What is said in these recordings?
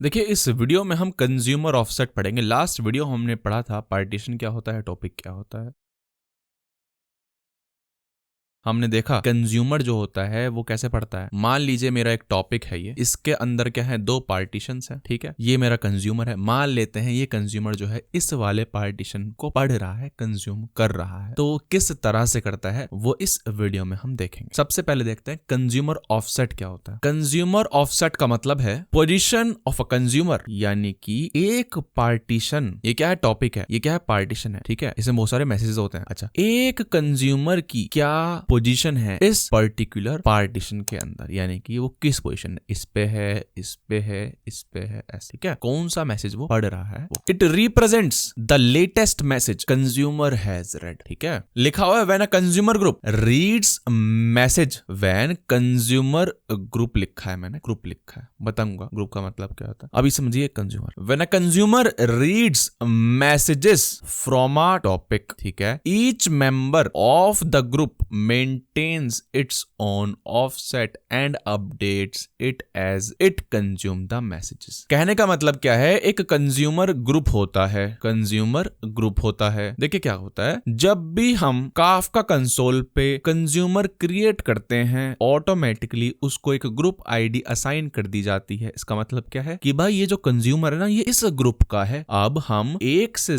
देखिए इस वीडियो में हम कंज्यूमर ऑफसेट पढ़ेंगे। लास्ट वीडियो हमने पढ़ा था पार्टीशन क्या होता है, टॉपिक क्या होता है। हमने देखा कंज्यूमर जो होता है वो कैसे पढ़ता है। मान लीजिए मेरा एक टॉपिक है, ये इसके अंदर क्या है, दो पार्टीशंस है, ठीक है। ये मेरा कंज्यूमर है। मान लेते हैं ये कंज्यूमर जो है इस वाले पार्टीशन को पढ़ रहा है, कंज्यूम कर रहा है। तो किस तरह से करता है वो इस वीडियो में हम देखेंगे। सबसे पहले देखते हैं कंज्यूमर ऑफसेट क्या होता है। कंज्यूमर ऑफसेट का मतलब है पोजीशन ऑफ अ कंज्यूमर, यानी कि एक पार्टीशन, ये क्या है, टॉपिक है, ये क्या है, पार्टीशन है, ठीक है। इसमें बहुत सारे मैसेजेस होते हैं। अच्छा, एक कंज्यूमर की क्या पोजीशन है इस पर्टिकुलर पार्टीशन के अंदर, यानी कि वो किस पोजीशन है, इस पे है, इस पे है, इस पे है, ऐसे, ठीक है। कौन सा मैसेज वो पढ़ रहा है। It represents the latest message consumer has red, ठीक है। लिखा हुआ है when a consumer group reads message, when consumer group लिखा है, मैंने ग्रुप लिखा है, बताऊंगा ग्रुप का मतलब क्या होता है। अभी समझिए consumer, when a consumer reads messages from a topic, ठीक है, each member of the group maintains its own offset and updates it as it consume the messages। कहने का मतलब क्या है, एक कंज्यूमर ग्रुप होता है, कंज्यूमर ग्रुप होता है। देखिए क्या होता है, जब भी हम काफका कंसोल पे कंज्यूमर क्रिएट करते हैं, ऑटोमेटिकली उसको एक ग्रुप आईडी असाइन कर दी जाती है। इसका मतलब क्या है कि भाई ये जो कंज्यूमर है ना, ये इस ग्रुप का है। अब हम एक से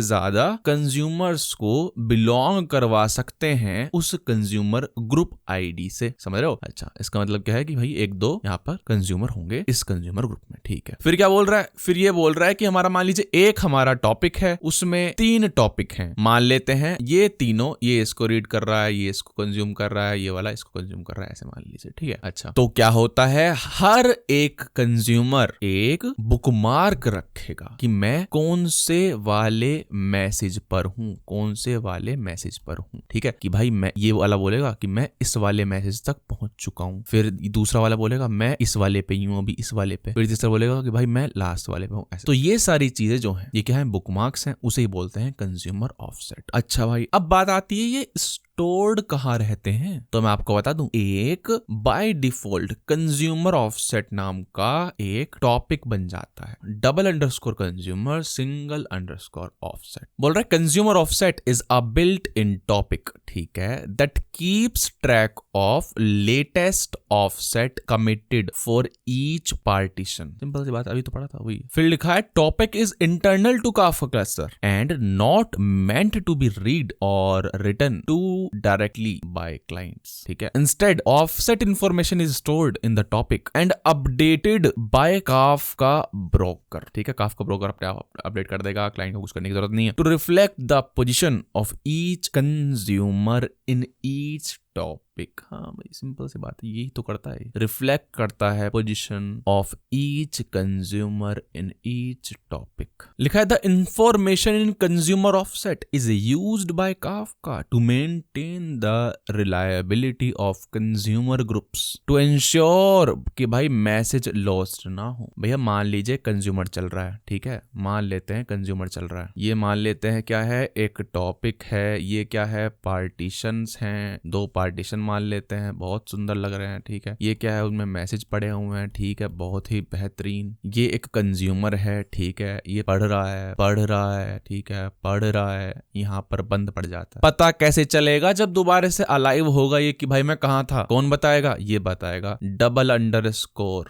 ज्यादा कंज्यूमर्स को बिलोंग करवा सकते हैं उस कंज्यूमर ग्रुप आईडी से, समझ रहे हो। अच्छा, इसका मतलब क्या है कि भाई एक दो यहाँ पर कंज्यूमर होंगे इस कंज्यूमर ग्रुप में, ठीक है। फिर क्या बोल रहा है, फिर ये बोल रहा है कि हमारा, मान लीजिए एक हमारा टॉपिक है, उसमें 3 टॉपिक हैं, मान लेते हैं ये तीनों, ये इसको रीड कर रहा है, ये इसको कंज्यूम कर रहा है, ये वाला इसको कंज्यूम कर रहा है, ऐसे मान लीजिए, ठीक है। अच्छा, तो क्या होता है, हर एक कंज्यूमर एक बुकमार्क रखेगा कि मैं कौन से वाले मैसेज पर हूं, कौन से वाले मैसेज पर हूं, ठीक है। कि भाई मैं, ये वाला बोलेगा कि मैं इस वाले मैसेज तक पहुंच चुका हूं, फिर दूसरा वाला बोलेगा मैं इस वाले पे ही हूं, अभी इस वाले पे, फिर तीसरा बोलेगा कि भाई मैं लास्ट वाले पे हूं, ऐसे। तो ये सारी चीजें जो हैं, ये क्या है, बुकमार्क्स हैं, उसे ही बोलते हैं कंज्यूमर ऑफसेट। अच्छा भाई, अब बात आती है ये स्टोर्ड कहाँ रहते हैं। तो मैं आपको बता दूं, एक बाय डिफॉल्ट कंज्यूमर ऑफसेट नाम का एक टॉपिक बन जाता है, डबल कंज्यूमर सिंगल ऑफसेट। बोल रहा है consumer offset is a built in topic, ठीक है, that keeps track of latest offset committed for each partition. Simple सी बात, अभी तो पढ़ा था वही। फिर लिखा है topic is internal to Kafka cluster and not meant to be read और written to directly by clients, ठीक है। Instead, offset information is stored in the topic and updated by Kafka broker, ठीक है। Kafka broker अपने आप update कर देगा, client को कुछ करने की जरूरत नहीं है। To reflect the position of each consumer in each topic. हाँ भाई, सिंपल सी बात है, यही तो करता है, रिफ्लेक्ट करता है position of each consumer in each topic. लिखा है the information in consumer offset is used by Kafka to maintain the reliability of consumer groups to ensure कि भाई मैसेज लॉस्ट ना हो। भैया मान लीजिए कंज्यूमर चल रहा है, ठीक है, मान लेते हैं कंज्यूमर चल रहा है, ये मान लेते हैं क्या है, एक टॉपिक है, ये क्या है, पार्टीशंस हैं, दो पार्टीशन मान लेते हैं, बहुत सुंदर लग रहे हैं, ठीक है। ये क्या है, उनमें मैसेज पड़े हुए हैं, ठीक है, बहुत ही बेहतरीन। ये एक कंज्यूमर है, ठीक है, ये पढ़ रहा है, ठीक है, पढ़ रहा है, यहाँ पर बंद पड़ जाता है। पता कैसे चलेगा जब दोबारा से अलाइव होगा ये कि भाई मैं कहाँ था, कौन बताएगा, ये बताएगा डबल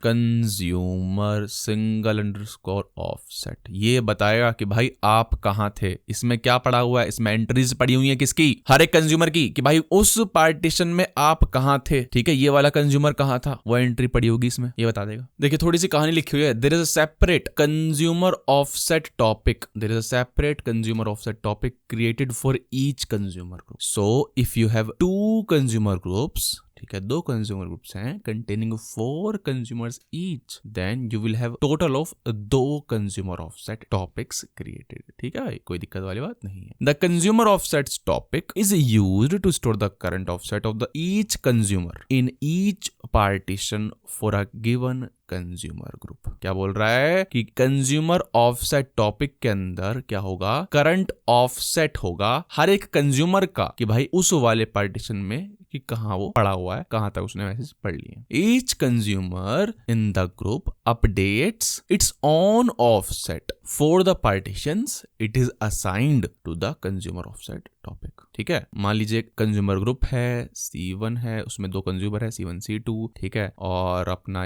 कंज्यूमर सिंगल ऑफसेट, ये बताएगा कि भाई आप कहाँ थे। इसमें क्या पड़ा हुआ है, इसमें एंट्रीज पड़ी हुई है किसकी, हर एक कंज्यूमर की, कि भाई उस पार्टीशन में आप कहां थे, ठीक है, ये वाला कंज्यूमर कहां था, वो एंट्री पड़ी होगी इसमें, ये बता देगा। देखिए थोड़ी सी कहानी लिखी हुई है, there is a separate consumer offset topic, there is a separate consumer offset topic created for each consumer group. So if you have 2 consumer groups, ठीक है, 2 कंज्यूमर ग्रुप्स हैं containing 4 consumers each, then you will have total of 2 consumer offset topics created, ठीक है, कोई दिक्कत वाली बात नहीं है। The consumer offsets topic is used to store the current offset of the each consumer in each partition for a given consumer group. क्या बोल रहा है कि कंज्यूमर ऑफसेट टॉपिक के अंदर क्या होगा, करंट ऑफसेट होगा हर एक कंज्यूमर का, कि भाई उस वाले पार्टीशन में कि कहाँ वो पड़ा हुआ है, कहाँ तक उसने मैसेज पढ़ लिए। Each consumer in the group updates its own offset for the partitions it is assigned to the consumer offset topic. ठीक है, मान लीजिए कंज्यूमर ग्रुप है, C1 है, उसमें 2 कंज्यूमर है, C1 C2। ठीक है, और अपना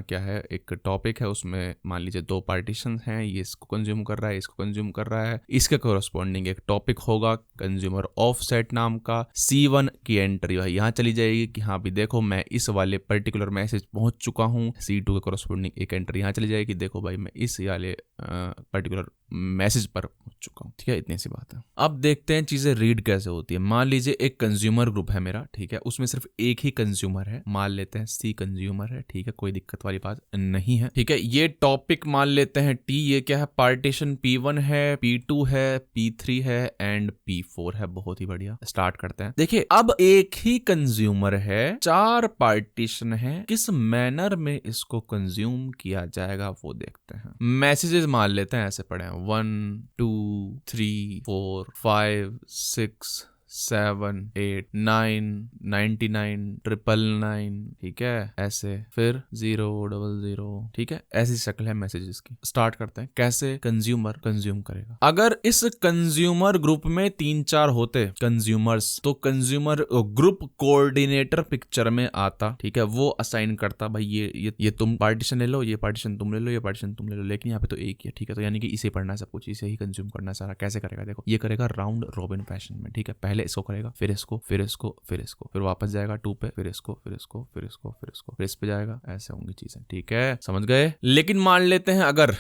क्या है, एक टॉपिक है, उसमें मान लीजिए 2 पार्टीशन हैं, ये इसको कंज्यूम कर रहा है, इसको कंज्यूम कर रहा है। इसके कोरस्पॉन्डिंग एक टॉपिक होगा कंज्यूमर ऑफसेट नाम का। C1 की एंट्री भाई यहाँ चली जाएगी कि हाँ भी देखो मैं इस वाले पर्टिकुलर मैसेज पहुंच चुका हूँ। C2 के कोरस्पॉन्डिंग एक एंट्री यहाँ चली जाएगी, देखो भाई मैं इस वाले पर्टिकुलर मैसेज पर पहुंच चुका हूँ। ठीक है, इतनी सी बात है। अब देखते हैं चीजें रीड कैसे होती है। मान लीजिए एक कंज्यूमर ग्रुप है मेरा, ठीक है, उसमें सिर्फ एक ही कंज्यूमर है, मान लेते हैं C कंज्यूमर है। ठीक है, कोई दिक्कत वाली बात नहीं है। ठीक है, ये टॉपिक मान लेते हैं T, ये क्या है, पार्टीशन P1 है, P2 है, P3 है एंड P4 है। बहुत ही बढ़िया, स्टार्ट करते हैं। देखिए अब एक ही कंज्यूमर है, 4 पार्टीशन है, किस मैनर में इसको कंज्यूम किया जाएगा वो देखते हैं। मैसेजेस मान लेते हैं ऐसे पड़े हैं 1 2 3 4 5 6 7 8 9 99 999। ठीक है, ऐसे फिर 0 00। ठीक है, ऐसी शक्ल है मैसेजेस की। स्टार्ट करते हैं कैसे कंज्यूमर कंज्यूम करेगा। अगर इस कंज्यूमर ग्रुप में 3-4 होते कंज्यूमर्स तो कंज्यूमर ग्रुप कोऑर्डिनेटर पिक्चर में आता। ठीक है, वो असाइन करता भाई ये तुम पार्टीशन ले लो, ये पार्टीशन तुम ले लो, ये पार्टीशन तुम ले लो, लेकिन यहाँ पे तो एक ही है। ठीक है, तो यानी कि इसे पढ़ना है सब कुछ, इसे ही कंज्यूम करना है सारा। कैसे करेगा देखो, ये करेगा राउंड रॉबिन फैशन में। ठीक है, पहले इसको करेगा, फिर इसको, फिर इसको, फिर इसको, फिर वापस जाएगा 2 पे, फिर इसको, फिर इसको, फिर इसको, फिर इसको, फिर इस पे जाएगा। ऐसे होंगी चीजें। ठीक है, समझ गए। लेकिन मान लेते हैं अगर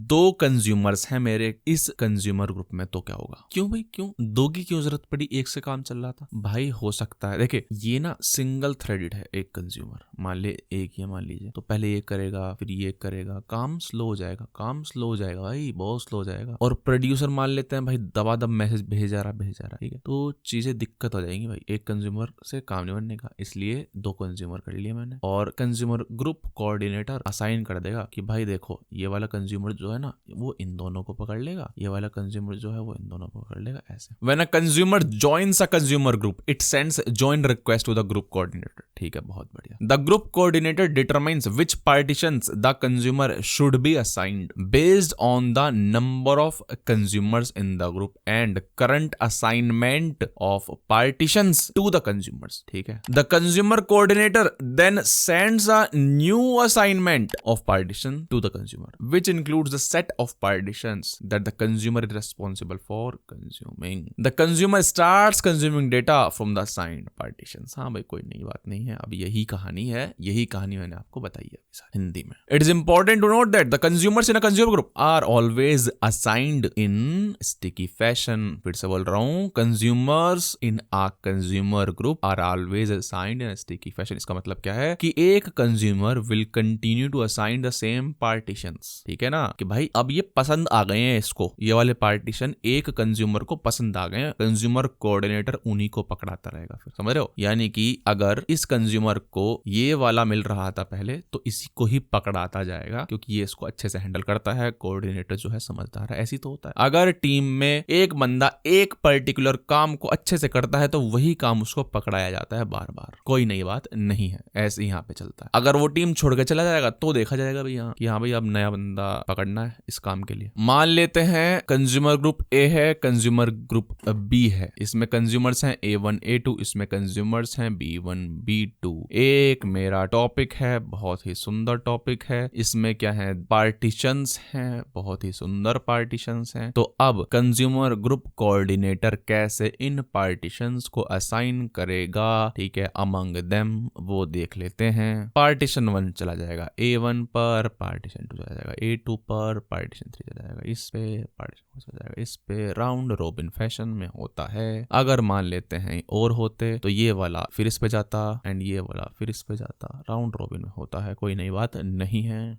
2 कंज्यूमर्स हैं मेरे इस कंज्यूमर ग्रुप में, तो क्या होगा? क्यों भाई, क्यों 2 की क्यों जरूरत पड़ी? एक से काम चल रहा था भाई। हो सकता है देखिए ये ना सिंगल थ्रेडेड है, एक कंज्यूमर मान ले एक ही मान लीजिए, तो पहले ये करेगा फिर ये करेगा, काम स्लो हो जाएगा, काम स्लो हो जाएगा भाई, बहुत स्लो हो जाएगा। और प्रोड्यूसर मान लेते हैं भाई दबादब मैसेज भेजा रहा। ठीक है, तो चीजें दिक्कत हो जाएंगी भाई, एक कंज्यूमर से काम नहीं बनने का, इसलिए 2 कंज्यूमर कर लिए मैंने। और कंज्यूमर ग्रुप कोऑर्डिनेटर असाइन कर देगा कि भाई देखो ये वाला कंज्यूमर जो है ना वो इन दोनों को पकड़ लेगा, ये वाला कंज्यूमर जो है वो इन दोनों को पकड़ लेगा। ऐसे when a consumer joins a consumer group it sends join request to the group coordinator. ठीक है, बहुत बढ़िया। The group coordinator determines which partitions the consumer should be assigned based on the number of consumers in the group and current assignment of partitions to the consumers। ठीक है, the consumer coordinator then sends a new assignment of partition to the consumer which includes the set of partitions that the consumer is responsible for consuming। the consumer starts consuming data from the assigned partitions। हाँ भाई, कोई नई बात नहीं है, अब यही कहानी है, यही कहानी मैंने आपको बताई है हिंदी में। It is important to note that the consumers in a consumer group are always assigned in sticky fashion। फिर से बोल रहा हूँ, consumers in a consumer group are always assigned in a sticky fashion। इसका मतलब क्या है कि एक consumer will continue to assign the same partitions। ठीक है ना, कि भाई अब ये पसंद आ गए हैं इसको, ये वाले पार्टीशन एक कंज्यूमर को पसंद आ गए हैं, कंज्यूमर कोऑर्डिनेटर उन्हीं को पकड़ाता रहेगा। फिर समझ रहे हो, यानी कि अगर इस कंज्यूमर को ये वाला मिल रहा था पहले तो इसी को ही पकड़ाता जाएगा, क्योंकि ये इसको अच्छे से हैंडल करता है, कोऑर्डिनेटर जो है समझदार है। ऐसी तो होता है, अगर टीम में एक बंदा एक पर्टिकुलर काम को अच्छे से करता है तो वही काम उसको पकड़ाया जाता है बार बार, कोई नई बात नहीं है। ऐसे यहाँ पे चलता है। अगर वो टीम छोड़ के चला जाएगा तो देखा जाएगा भाई यहाँ कि हाँ भाई अब नया बंदा पकड़ना है इस काम के लिए। मान लेते हैं कंज्यूमर ग्रुप ए है, कंज्यूमर ग्रुप बी है, इसमें कंज्यूमर्स हैं A1 A2, इसमें कंज्यूमर्स हैं B1 B2। एक मेरा टॉपिक है, बहुत ही सुंदर टॉपिक है, इसमें क्या है, पार्टीशंस हैं, बहुत ही सुंदर पार्टीशंस हैं। तो अब कंज्यूमर ग्रुप कोऑर्डिनेटर कैसे इन पार्टीशंस को असाइन करेगा, ठीक है, अमंग देम, वो देख लेते हैं। पार्टीशन 1 चला जाएगा A1 पर, पार्टीशन 2 चला जाएगा A2 पर, पार्टीशन 3 चला जाएगा इस पे, पार्टीशन 4 चला जाएगा इस पे। राउंड रोबिन फैशन में होता है। अगर मान लेते हैं और होते तो ये वाला फिर इस पे जाता एंड ये वाला फिर इस पे जाता, राउंड रोबिन में होता है, कोई नई बात नहीं है।